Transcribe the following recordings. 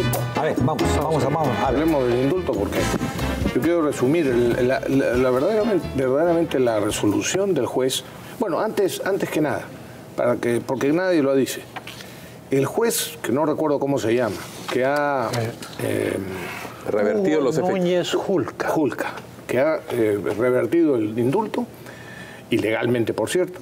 indulto. A ver, vamos. Hablemos del indulto porque yo quiero resumir verdaderamente la resolución del juez. Bueno, antes que nada, porque nadie lo dice. El juez, que no recuerdo cómo se llama, que ha revertido los efectos. Núñez Julca. Que ha revertido el indulto, ilegalmente por cierto,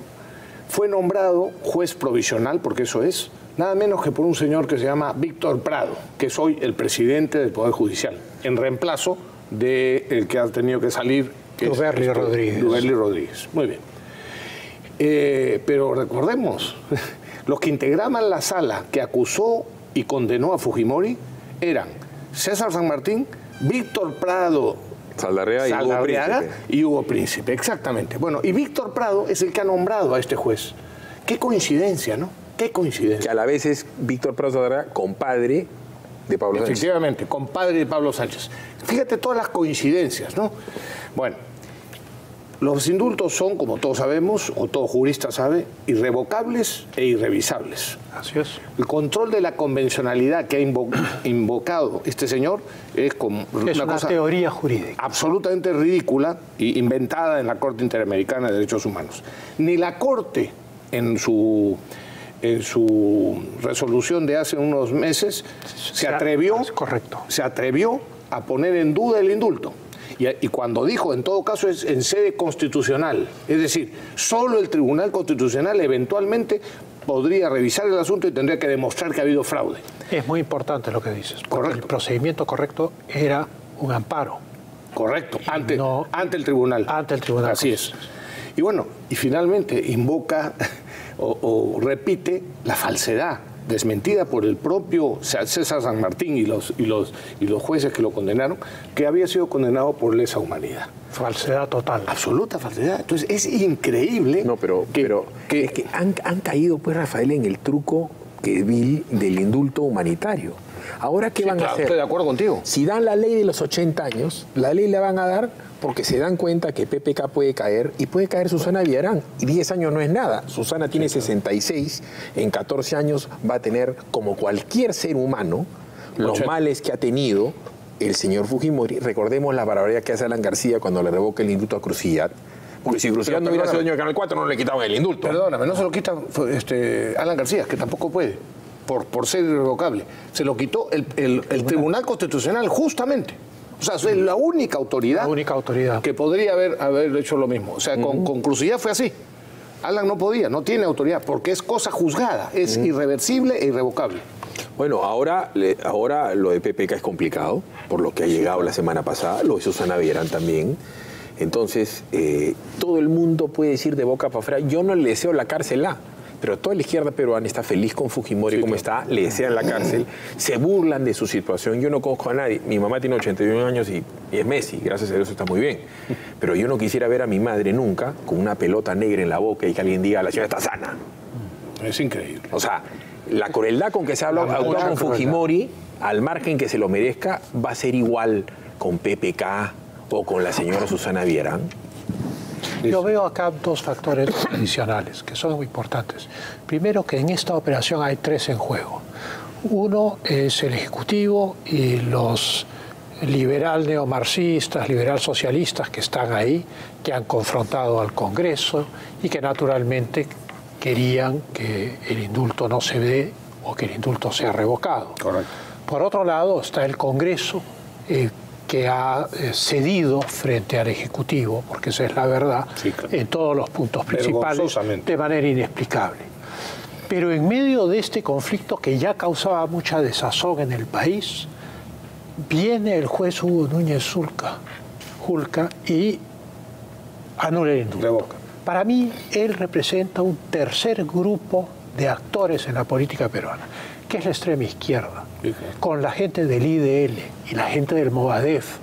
fue nombrado juez provisional, porque eso es, nada menos que por un señor que se llama Víctor Prado, que es hoy el presidente del Poder Judicial, en reemplazo del que ha tenido que salir, que Duberly Rodríguez. Duberly Rodríguez. Muy bien. Pero recordemos, los que integraban la sala que acusó y condenó a Fujimori eran César San Martín, Víctor Prado Saldarriaga y Hugo Príncipe, exactamente. Bueno, y Víctor Prado es el que ha nombrado a este juez. Qué coincidencia, ¿no? Qué coincidencia. Que a la vez es Víctor Prado Saldarriaga, compadre de Pablo Sánchez. Efectivamente, compadre de Pablo Sánchez. Fíjate todas las coincidencias, ¿no? Bueno, los indultos son, como todos sabemos, o todo jurista sabe, irrevocables e irrevisables. Así es. El control de la convencionalidad que ha invocado este señor es como una cosa teoría jurídica absolutamente ridícula e inventada en la Corte Interamericana de Derechos Humanos. Ni la Corte, en su resolución de hace unos meses, se atrevió a poner en duda el indulto. Y cuando dijo, en todo caso, es en sede constitucional. Es decir, solo el Tribunal Constitucional eventualmente podría revisar el asunto y tendría que demostrar que ha habido fraude. Es muy importante lo que dices. Correcto. El procedimiento correcto era un amparo. Correcto, ante el tribunal. Ante el tribunal. Así es. Y bueno, y finalmente invoca o repite la falsedad desmentida por el propio César San Martín y los jueces que lo condenaron, que había sido condenado por lesa humanidad. Falsedad total. Absoluta falsedad. Entonces es increíble. No, pero es que han caído, pues, Rafael, en el truco del indulto humanitario. Ahora, ¿qué van a hacer? Estoy de acuerdo contigo. Si dan la ley de los 80 años, la ley la van a dar porque se dan cuenta que PPK puede caer y puede caer Susana Villarán. Y 10 años no es nada. Susana tiene 66, en 14 años va a tener, como cualquier ser humano, los males que ha tenido el señor Fujimori. Recordemos la barbaridad que hace Alan García cuando le revoca el indulto a Crucillat. Porque si Crucillat no hubiera sido dueño de Canal 4, no le quitaban el indulto. Perdóname, no se lo quita Alan García, que tampoco puede, por ser irrevocable. Se lo quitó el Tribunal Constitucional, justamente. O sea, es la única autoridad, que podría haber hecho lo mismo. O sea, con Crucillat fue así. Alan no podía, no tiene autoridad, porque es cosa juzgada, es irreversible e irrevocable. Bueno, ahora lo de PPK es complicado, por lo que ha llegado la semana pasada, lo de Susana Villarán también. Entonces, todo el mundo puede decir de boca para afuera, yo no le deseo la cárcel pero toda la izquierda peruana está feliz con Fujimori como está, le desean la cárcel, se burlan de su situación. Yo no conozco a nadie, mi mamá tiene 81 años y es Messi, gracias a Dios está muy bien. Pero yo no quisiera ver a mi madre nunca con una pelota negra en la boca y que alguien diga, la señora está sana. Es increíble. O sea, la crueldad con que se habla con Fujimori, al margen que se lo merezca, va a ser igual con PPK o con la señora Susana Villarán. Yo veo acá dos factores adicionales que son muy importantes. Primero, que en esta operación hay tres en juego. Uno es el Ejecutivo y los liberal neomarxistas, liberal socialistas que están ahí, que han confrontado al Congreso y que naturalmente querían que el indulto no se dé o que el indulto sea revocado. Correcto. Por otro lado está el Congreso, que ha cedido frente al Ejecutivo, porque esa es la verdad, sí, claro, en todos los puntos principales, de manera inexplicable. Pero en medio de este conflicto que ya causaba mucha desazón en el país, viene el juez Hugo Núñez Julca y anula el indulto. Revoca. Para mí, él representa un tercer grupo de actores en la política peruana, que es la extrema izquierda, con la gente del IDL y la gente del Movadef,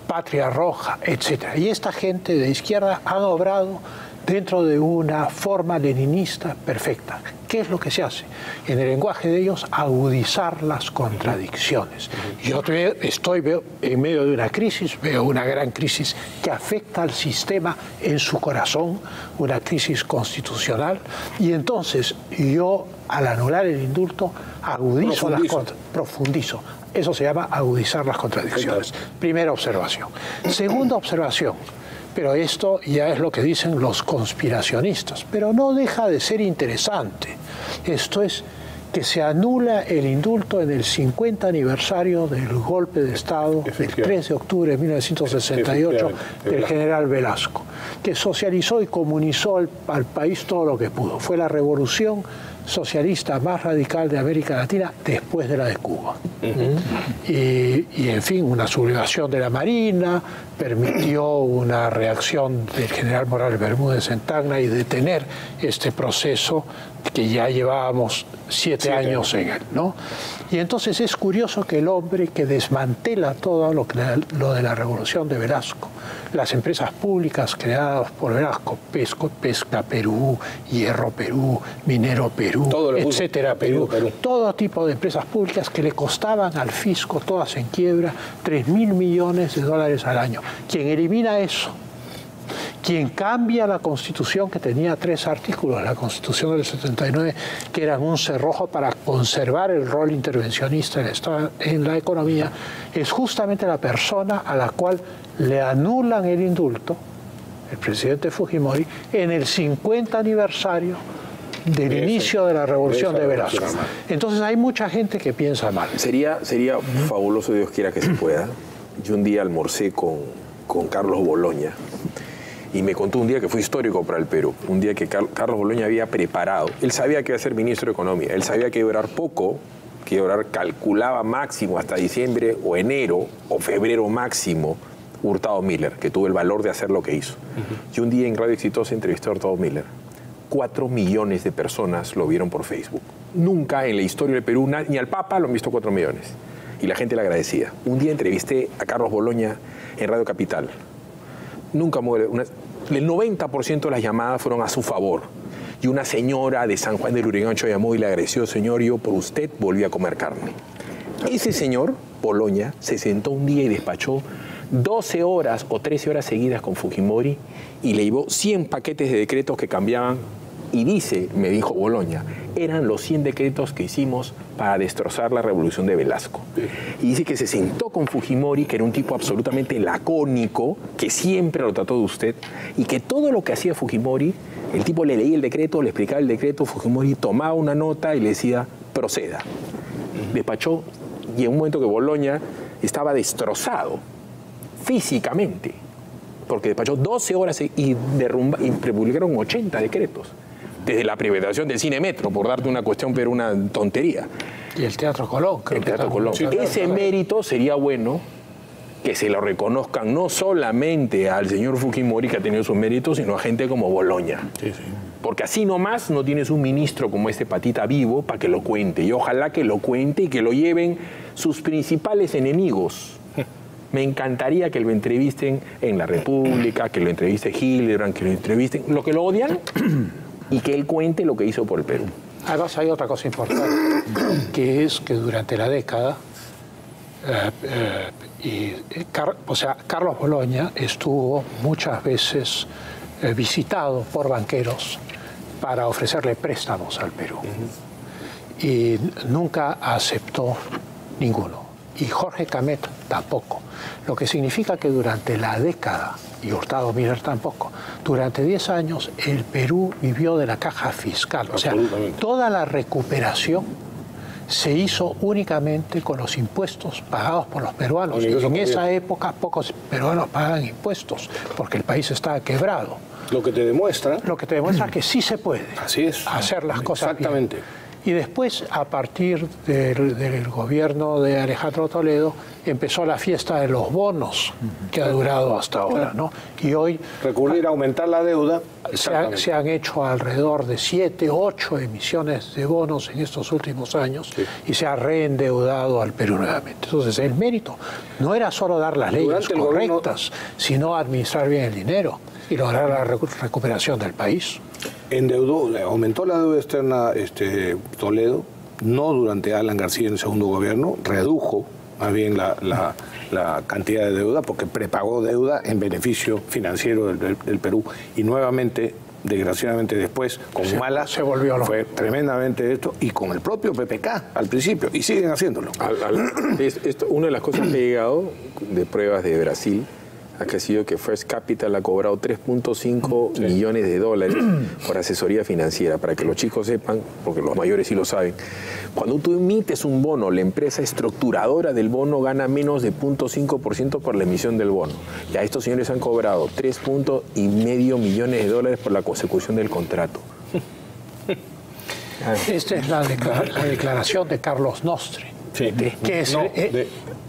Patria Roja, etc. Y esta gente de izquierda han obrado dentro de una forma leninista perfecta. ¿Qué es lo que se hace? En el lenguaje de ellos, agudizar las contradicciones. Yo veo en medio de una crisis, veo una gran crisis que afecta al sistema en su corazón, una crisis constitucional, y entonces yo, al anular el indulto, profundizo. Eso se llama agudizar las contradicciones. Primera observación. Segunda observación. Pero esto ya es lo que dicen los conspiracionistas. Pero no deja de ser interesante. Esto es que se anula el indulto en el 50 aniversario del golpe de Estado del 3 de octubre de 1968 del general Velasco, que socializó y comunizó al país todo lo que pudo. Fue la revolución socialista más radical de América Latina después de la de Cuba. Y en fin, una sublevación de la Marina permitió una reacción del general Morales Bermúdez en Tacna y detener este proceso que ya llevábamos 7 años en él, ¿no? Y entonces es curioso que el hombre que desmantela todo lo de la revolución de Velasco, las empresas públicas creadas por Velasco, Pesca Perú, Hierro Perú, Minero Perú, etcétera Perú, todo tipo de empresas públicas que le costaban al fisco, todas en quiebra, 3.000 millones de dólares al año. Quien elimina eso, quien cambia la Constitución, que tenía 3 artículos, la Constitución del 79, que eran un cerrojo para conservar el rol intervencionista del Estado en la economía, es justamente la persona a la cual le anulan el indulto, el presidente Fujimori, en el 50 aniversario del inicio de la revolución de Velasco. Entonces hay mucha gente que piensa mal. Sería fabuloso, Dios quiera que se pueda. Yo un día almorcé con Carlos Boloña, y me contó un día que fue histórico para el Perú, un día que Carlos Boloña había preparado, él sabía que iba a ser ministro de Economía, él sabía que iba a durar poco, que iba a durar, calculaba máximo hasta diciembre o enero o febrero máximo, Hurtado Miller, que tuvo el valor de hacer lo que hizo. Y un día en Radio Exitosa entrevistó a Hurtado Miller. 4 millones de personas lo vieron por Facebook. Nunca en la historia del Perú, ni al Papa lo han visto 4 millones. Y la gente le agradecía. Un día entrevisté a Carlos Boloña en Radio Capital. Nunca muere. El 90% de las llamadas fueron a su favor. Y una señora de San Juan del Urigancho llamó y le agradeció: señor, yo por usted volví a comer carne. Ese señor, Boloña, se sentó un día y despachó 12 horas o 13 horas seguidas con Fujimori y le llevó 100 paquetes de decretos que cambiaban. Y dice, me dijo Boloña, eran los 100 decretos que hicimos para destrozar la revolución de Velasco. Y dice que se sentó con Fujimori, que era un tipo absolutamente lacónico, que siempre lo trató de usted, y que todo lo que hacía Fujimori, el tipo le leía el decreto, le explicaba el decreto, Fujimori tomaba una nota y le decía, proceda. Despachó, y en un momento que Boloña estaba destrozado físicamente, porque despachó 12 horas y publicaron 80 decretos. Desde la privatización del Cine Metro, por darte una cuestión, pero una tontería. Y el Teatro Colón. El Teatro Colón. Sí, ese mérito sería bueno que se lo reconozcan no solamente al señor Fujimori, que ha tenido sus méritos, sino a gente como Boloña. Sí, sí. Porque así nomás no tienes un ministro como este patita vivo para que lo cuente. Y ojalá que lo cuente y que lo lleven sus principales enemigos. Me encantaría que lo entrevisten en La República, que lo entreviste Hildebrand, que lo entrevisten, lo que lo odian, y que él cuente lo que hizo por el Perú. Además hay otra cosa importante, que es que durante la década, Carlos Boloña estuvo muchas veces visitado por banqueros para ofrecerle préstamos al Perú. Y nunca aceptó ninguno. Y Jorge Camet tampoco. Lo que significa que durante la década, y Hurtado Miller tampoco, durante 10 años el Perú vivió de la caja fiscal. O sea, toda la recuperación se hizo únicamente con los impuestos pagados por los peruanos. Y en esa época pocos peruanos pagan impuestos, porque el país estaba quebrado. Lo que te demuestra... Lo que te demuestra que sí se puede hacer las cosas exactamente bien. Y después, a partir del gobierno de Alejandro Toledo, empezó la fiesta de los bonos, que ha durado hasta ahora, ¿no? Y hoy... recurrir a aumentar la deuda. Se han hecho alrededor de 7, 8 emisiones de bonos en estos últimos años, y se ha reendeudado al Perú nuevamente. Entonces, el mérito no era solo dar las leyes correctas, sino administrar bien el dinero. y lograr la recuperación del país. Aumentó la deuda externa Toledo, no durante Alan García en el segundo gobierno, redujo más bien la cantidad de deuda porque prepagó deuda en beneficio financiero del Perú y nuevamente, desgraciadamente después, con Humala, se volvió loco. Fue tremendamente esto y con el propio PPK al principio y siguen haciéndolo. Una de las cosas que ha llegado de pruebas de Brasil ha sido que First Capital ha cobrado 3.5 millones de dólares por asesoría financiera. Para que los chicos sepan, porque los mayores sí lo saben, cuando tú emites un bono, la empresa estructuradora del bono gana menos de 0.5% por la emisión del bono. Y a estos señores han cobrado 3.5 millones de dólares por la consecución del contrato. Esta es la declaración de Carlos Nostri. Sí. Que es,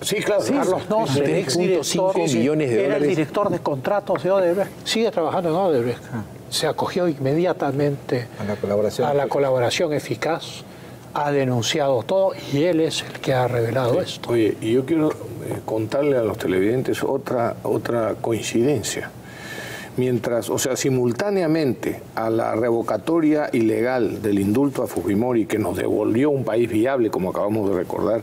sí, claro. Carlos Nostri, el exdirector, millones de era dólares. el director de contratos de Odebrecht, sigue trabajando en Odebrecht. Se acogió inmediatamente a la colaboración eficaz, ha denunciado todo y él es el que ha revelado esto. Oye, y yo quiero contarle a los televidentes otra coincidencia. Mientras, o sea, simultáneamente a la revocatoria ilegal del indulto a Fujimori, que nos devolvió un país viable, como acabamos de recordar,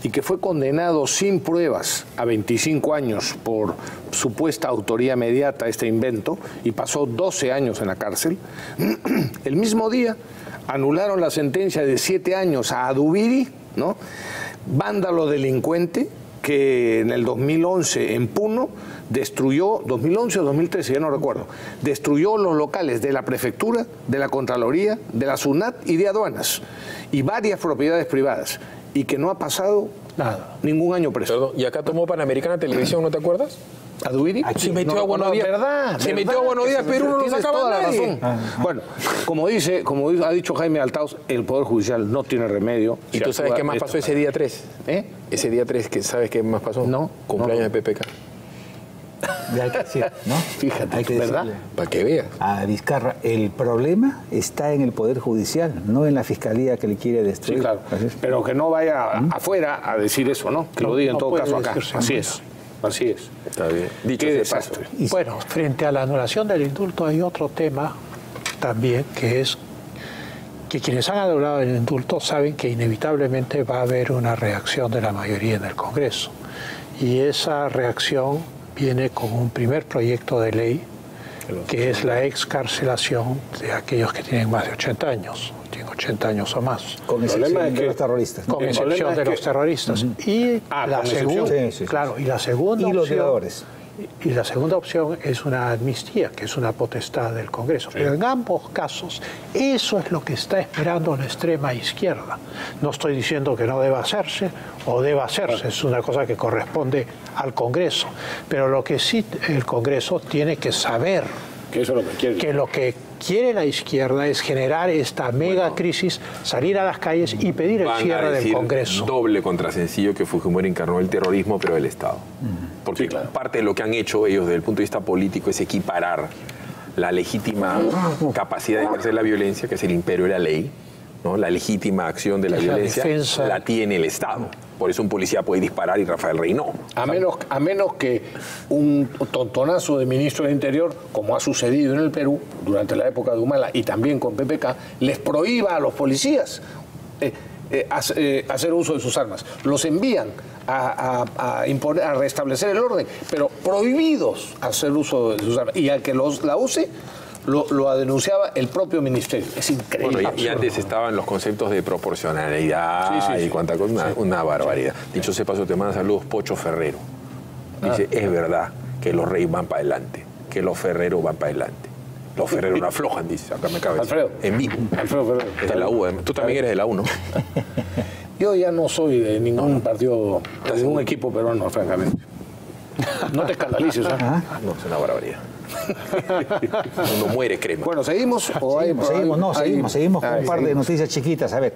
y que fue condenado sin pruebas a 25 años por supuesta autoría mediata a este invento, y pasó 12 años en la cárcel, el mismo día anularon la sentencia de 7 años a Adubiri, ¿no? Vándalo delincuente, que en el 2011 en Puno destruyó, 2011 o 2013, ya no recuerdo, destruyó los locales de la prefectura, de la Contraloría, de la SUNAT y de aduanas, y varias propiedades privadas, y que no ha pasado ningún año preso. Perdón, y acá tomó Panamericana Televisión, ¿no te acuerdas? ¿Adubiri? Se metió a Buenos Días. Se metió a Buenos Días, Perú no lo sacaba toda la nadie. razón. Bueno, como ha dicho Jaime Altaos, el Poder Judicial no tiene remedio. ¿Y tú sabes qué más pasó ese día 3? Ese día 3, ¿sabes qué más pasó? No. Cumpleaños de PPK. Hay que decir, ¿no? Fíjate, hay que ¿verdad? Para que veas. A Vizcarra, el problema está en el Poder Judicial, no en la Fiscalía que le quiere destruir. Sí, claro. Pero que no vaya afuera a decir eso, ¿no? Que lo diga en todo caso acá. Así es. Así es. Está bien. Dicho Qué sea desastre. Bueno, frente a la anulación del indulto hay otro tema también, que es que quienes han anulado el indulto saben que inevitablemente va a haber una reacción de la mayoría en el Congreso. Y esa reacción viene con un primer proyecto de ley, que es la excarcelación de aquellos que tienen más de 80 años. Tienen 80 años o más. Con excepción de los terroristas. Con excepción de los terroristas. Y la segunda, claro, y la segunda y los opción, violadores. Y la segunda opción es una amnistía, que es una potestad del Congreso. Sí. Pero en ambos casos, eso es lo que está esperando la extrema izquierda. No estoy diciendo que no deba hacerse o deba hacerse, es una cosa que corresponde al Congreso. Pero lo que sí el Congreso tiene que saber que eso es lo que quiere. Que lo que quiere la izquierda es generar esta mega crisis, salir a las calles y pedir el cierre del Congreso. Doble contra sencillo que Fujimori encarnó el terrorismo, pero del Estado. Porque parte de lo que han hecho ellos desde el punto de vista político es equiparar la legítima capacidad de ejercer la violencia, que es el imperio de la ley, ¿no? La legítima acción de la violencia la tiene el Estado. Por eso un policía puede disparar y Rafael Rey no. A menos que un tontonazo de ministro del Interior, como ha sucedido en el Perú durante la época de Humala y también con PPK, les prohíba a los policías hacer uso de sus armas. Los envían a restablecer el orden, pero prohibidos hacer uso de sus armas. Y al que la use, lo denunciaba el propio ministerio. Es increíble. Bueno, y antes estaban los conceptos de proporcionalidad y cuánta cosa, una barbaridad. Dicho sea paso, te manda saludos Pocho Ferrero. Dice, es verdad que los reyes van para adelante, que los ferreros van para adelante. Los ferreros no aflojan, dice, acá me cabe. Alfredo. En vivo. Alfredo Ferrero. Está en la U, tú también eres de la U, ¿no? Yo ya no soy de ningún partido, de ningún equipo peruano, francamente. No te escandalices, ¿eh? No, es una barbaridad. Uno muere, créeme. Bueno, ¿seguimos? Seguimos con un par de noticias chiquitas. A ver,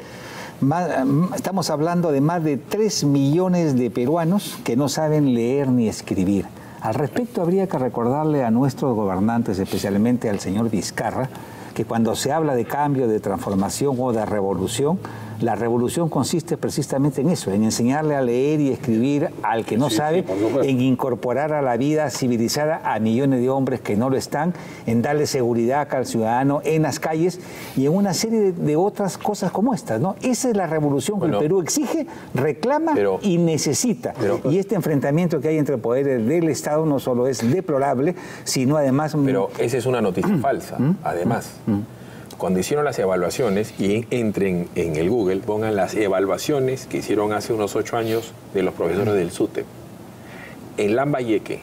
estamos hablando de más de 3 millones de peruanos que no saben leer ni escribir. Al respecto, habría que recordarle a nuestros gobernantes, especialmente al señor Vizcarra, que cuando se habla de cambio, de transformación o de revolución, la revolución consiste precisamente en eso, en enseñarle a leer y escribir al que no sabe, en incorporar a la vida civilizada a millones de hombres que no lo están, en darle seguridad al ciudadano en las calles y en una serie de otras cosas como estas, ¿no? Esa es la revolución que el Perú exige, reclama y necesita. Y este enfrentamiento que hay entre poderes del Estado no solo es deplorable, sino además... Pero esa es una noticia falsa, además. Cuando hicieron las evaluaciones, y entren en el Google, pongan las evaluaciones que hicieron hace unos 8 años de los profesores del SUTEP. En Lambayeque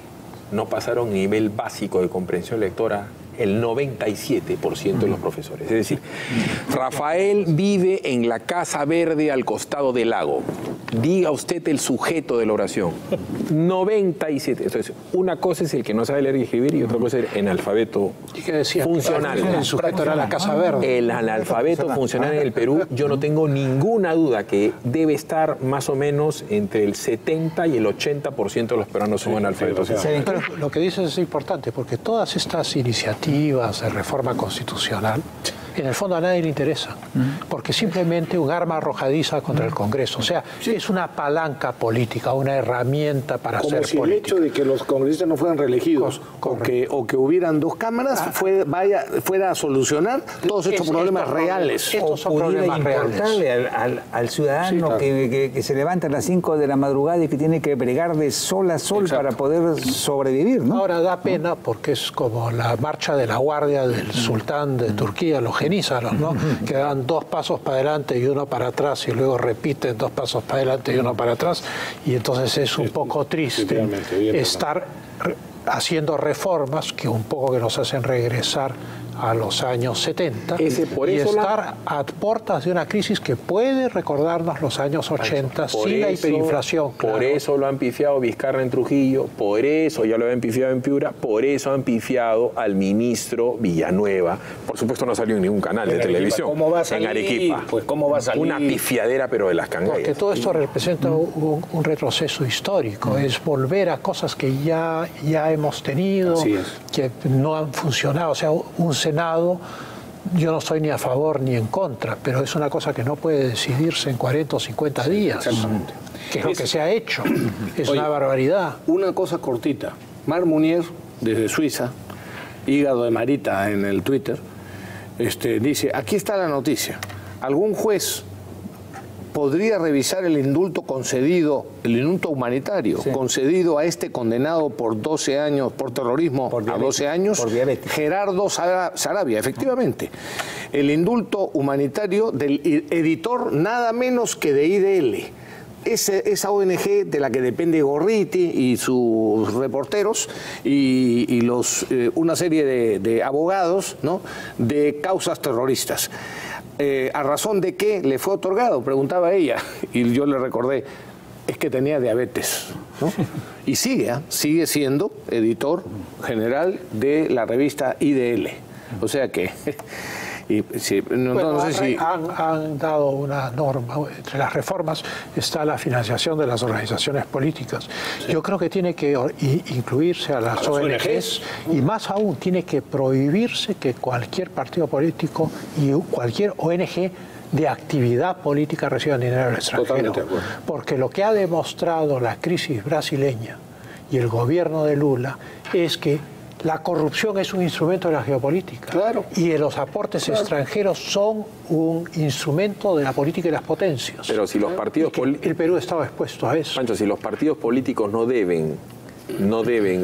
no pasaron nivel básico de comprensión lectora el 97% de los profesores. Es decir, Rafael vive en la Casa Verde al costado del lago. Diga usted el sujeto de la oración. 97. Entonces, una cosa es el que no sabe leer y escribir y otra cosa es el analfabeto funcional. El sujeto era la Casa Verde. El analfabeto funcional en el Perú, yo no tengo ninguna duda que debe estar más o menos entre el 70 y el 80% de los peruanos son analfabetos. Pero lo que dices es importante porque todas estas iniciativas de reforma constitucional, en el fondo a nadie le interesa, porque simplemente un arma arrojadiza contra el Congreso. O sea, es una palanca política, una herramienta para hacer política. política. El hecho de que los congresistas no fueran reelegidos o que hubieran 2 cámaras fuera a solucionar todos estos problemas reales. Estos son problemas reales. Al ciudadano que se levanta a las 5 de la madrugada y que tiene que bregar de sol a sol para poder sobrevivir, ¿no? Ahora da pena porque es como la marcha de la guardia del sultán de Turquía, los genízaros, ¿no? Que dan 2 pasos para adelante y 1 para atrás y luego repiten 2 pasos para adelante y 1 para atrás y entonces es un poco triste estar haciendo reformas que un poco que nos hacen regresar a los años 70 y estar a puertas de una crisis que puede recordarnos los años 80 sin la hiperinflación. Por eso lo han pifiado Vizcarra en Trujillo, por eso ya lo habían pifiado en Piura, por eso han pifiado al ministro Villanueva. Por supuesto no salió en ningún canal de televisión. ¿Cómo va a salir? En Arequipa. Pues ¿cómo va a salir? Una pifiadera pero de las cangallas. Porque todo esto representa un retroceso histórico, es volver a cosas que ya hemos tenido, que no han funcionado. O sea, un Senado, yo no estoy ni a favor ni en contra, pero es una cosa que no puede decidirse en 40 o 50 días, que es lo que se ha hecho. Es una barbaridad. Una cosa cortita. Mar Munier, desde Suiza, hígado de Marita en el Twitter, dice, aquí está la noticia. Algún juez podría revisar el indulto concedido, el indulto humanitario, concedido a este condenado por 12 años, por terrorismo, a 12 años, por diabetes. Gerardo Sarabia, efectivamente. El indulto humanitario del editor nada menos que de IDL. Esa ONG de la que depende Gorriti y sus reporteros y una serie de abogados, ¿no?, de causas terroristas. ¿A razón de qué le fue otorgado? Preguntaba ella. Y yo le recordé, es que tenía diabetes, ¿no? Y sigue siendo editor general de la revista IDL. O sea que... no sé si han dado una norma. Entre las reformas está la financiación de las organizaciones políticas. Yo creo que tiene que incluirse a las ONGs y más aún tiene que prohibirse que cualquier partido político y cualquier ONG de actividad política reciban dinero del extranjero. Porque lo que ha demostrado la crisis brasileña y el gobierno de Lula es que la corrupción es un instrumento de la geopolítica. Claro. Y los aportes extranjeros son un instrumento de la política y las potencias. Pero si los partidos políticos... El Perú estaba expuesto a eso. Pancho, si los partidos políticos no deben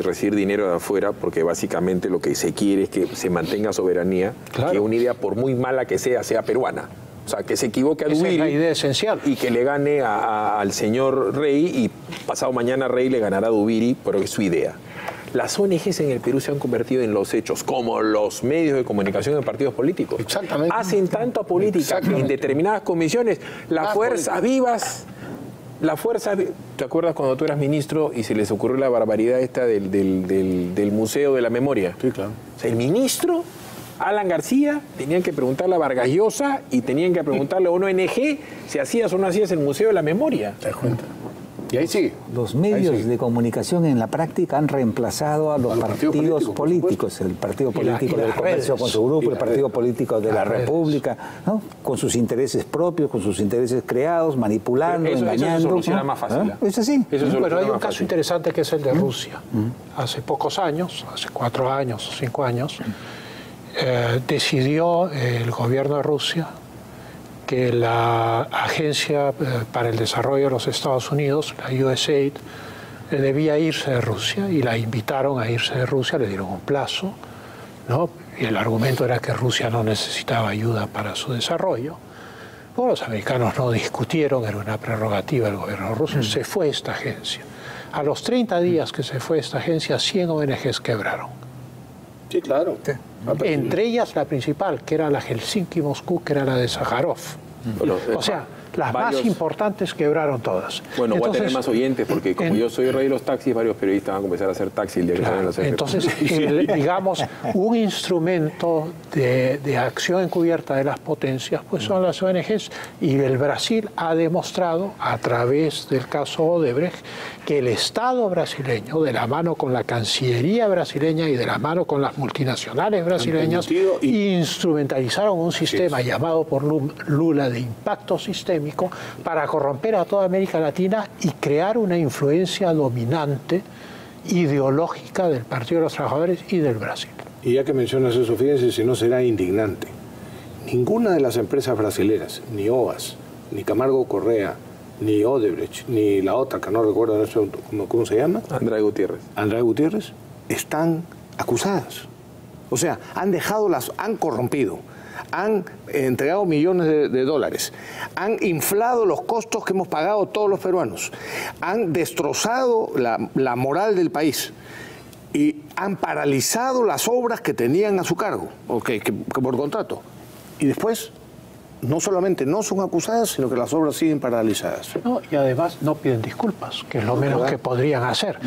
recibir dinero de afuera, porque básicamente lo que se quiere es que se mantenga soberanía, que una idea, por muy mala que sea peruana. O sea, que se equivoque a Dubiri. Esa es la idea esencial. Y que le gane al señor Rey y pasado mañana Rey le ganará a Dubiri, pero es su idea. Las ONGs en el Perú se han convertido en los hechos, como los medios de comunicación de partidos políticos. Exactamente. Hacen tanta política que en determinadas comisiones, las fuerzas vivas... ¿Te acuerdas cuando tú eras ministro y se les ocurrió la barbaridad esta del Museo de la Memoria? Sí, claro. O sea, el ministro Alan García tenían que preguntarle a Vargas Llosa y tenían que preguntarle a una ONG si hacías o no hacías el Museo de la Memoria. ¿Te das cuenta? Y ahí sí. Los medios de comunicación en la práctica han reemplazado a los partidos políticos. El partido político del Comercio con su grupo, el partido político de la República, ¿no? Con sus intereses propios, con sus intereses creados, manipulando, engañando. Eso se soluciona más fácil. Es así. Pero hay un caso interesante que es el de Rusia. Hace pocos años, hace 4 años o 5 años, decidió el gobierno de Rusia que la Agencia para el Desarrollo de los Estados Unidos, la USAID, debía irse de Rusia y la invitaron a irse de Rusia, le dieron un plazo, ¿no? Y el argumento era que Rusia no necesitaba ayuda para su desarrollo. Bueno, los americanos no discutieron, era una prerrogativa del gobierno ruso, se fue esta agencia. A los 30 días que se fue esta agencia, 100 ONGs quebraron. Sí, claro. Sí. Entre ellas la principal, que era la Helsinki-Moscú, que era la de Sájarov. Bueno, o sea, las más importantes quebraron todas. Bueno, entonces, voy a tener más oyentes, porque como yo soy el rey de los taxis, varios periodistas van a comenzar a hacer taxi el día que salgan los entonces, digamos, un instrumento de acción encubierta de las potencias, pues son las ONGs, y el Brasil ha demostrado, a través del caso Odebrecht, que el Estado brasileño, de la mano con la Cancillería brasileña y de la mano con las multinacionales brasileñas, instrumentalizaron un sistema llamado por Lula de impacto sistémico para corromper a toda América Latina y crear una influencia dominante ideológica del Partido de los Trabajadores y del Brasil. Y ya que mencionas eso, fíjense, si no será indignante. Ninguna de las empresas brasileras, ni OAS, ni Camargo Correa, ni Odebrecht, ni la otra, que no recuerdo cómo se llama. Andrade Gutiérrez. Andrade Gutiérrez, están acusadas. O sea, han corrompido, han entregado millones de dólares, han inflado los costos que hemos pagado todos los peruanos, han destrozado la moral del país y han paralizado las obras que tenían a su cargo, que por contrato. Y después, no solamente no son acusadas, sino que las obras siguen paralizadas. No, y además no piden disculpas, que es lo menos que podrían hacer.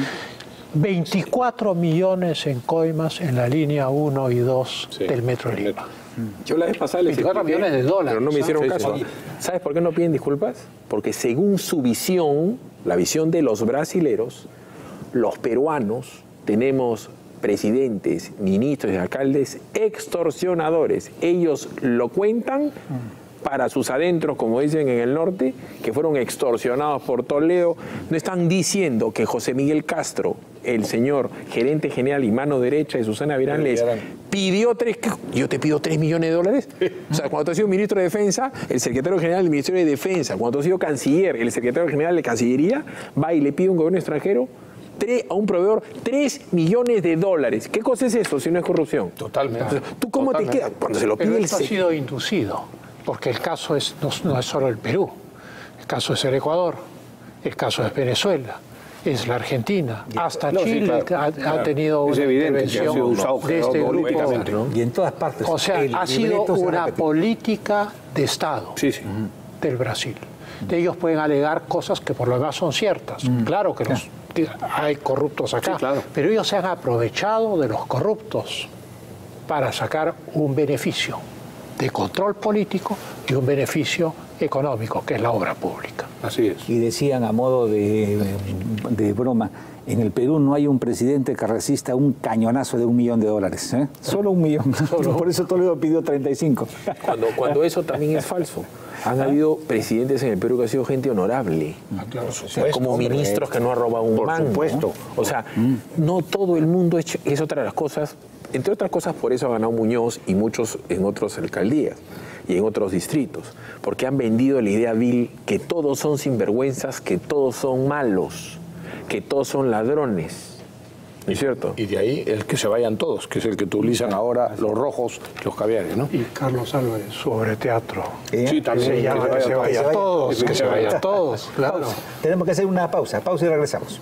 24 millones en coimas en la línea 1 y 2 del Metro de Lima. Yo la vez pasada les 24 millones de dólares. Pero no me hicieron caso. ¿Sabes por qué no piden disculpas? Porque según su visión, la visión de los brasileros, los peruanos tenemos presidentes, ministros y alcaldes extorsionadores. Ellos lo cuentan para sus adentros, como dicen en el norte, que fueron extorsionados por Toledo. No están diciendo que José Miguel Castro, el señor gerente general y mano derecha de Susana Villarán, les pidió yo te pido 3 millones de dólares. O sea, cuando tú has sido ministro de Defensa, el secretario general del Ministerio de Defensa, cuando tú has sido canciller, el secretario general de Cancillería, va y le pide a un gobierno extranjero a un proveedor 3 millones de dólares. ¿Qué cosa es eso si no es corrupción? Totalmente. Entonces, ¿tú cómo te quedas cuando se lo pide el secretario? Esto ha sido inducido, porque el caso no es solo el Perú, el caso es el Ecuador, el caso es Venezuela, es la Argentina, hasta Chile ha tenido una intervención de este grupo. Y en todas partes. O sea, ha sido una política de Estado del Brasil. Ellos pueden alegar cosas que por lo demás son ciertas. Claro que hay corruptos acá, pero ellos se han aprovechado de los corruptos para sacar un beneficio de control político y un beneficio económico, que es la obra pública. Así es. Y decían a modo de broma, en el Perú no hay un presidente que resista un cañonazo de $1 millón. Solo 1 millón. Por eso Toledo pidió 35. Cuando eso también es falso. Han habido presidentes en el Perú que han sido gente honorable. Claro, como ministros que no han robado un banco. Por supuesto. O sea, no todo el mundo es otra de las cosas. Entre otras cosas, por eso ha ganado Muñoz y muchos en otras alcaldías y en otros distritos. Porque han vendido la idea vil que todos son sinvergüenzas, que todos son malos, que todos son ladrones. ¿No es cierto? Y de ahí el que se vayan todos, que es el que utilizan ahora los rojos, los caviares, ¿no? Y Carlos Álvarez, su obreteatro. Sí, también. Se llama que se vayan todos, que se vayan todos, claro. Tenemos que hacer una pausa y regresamos.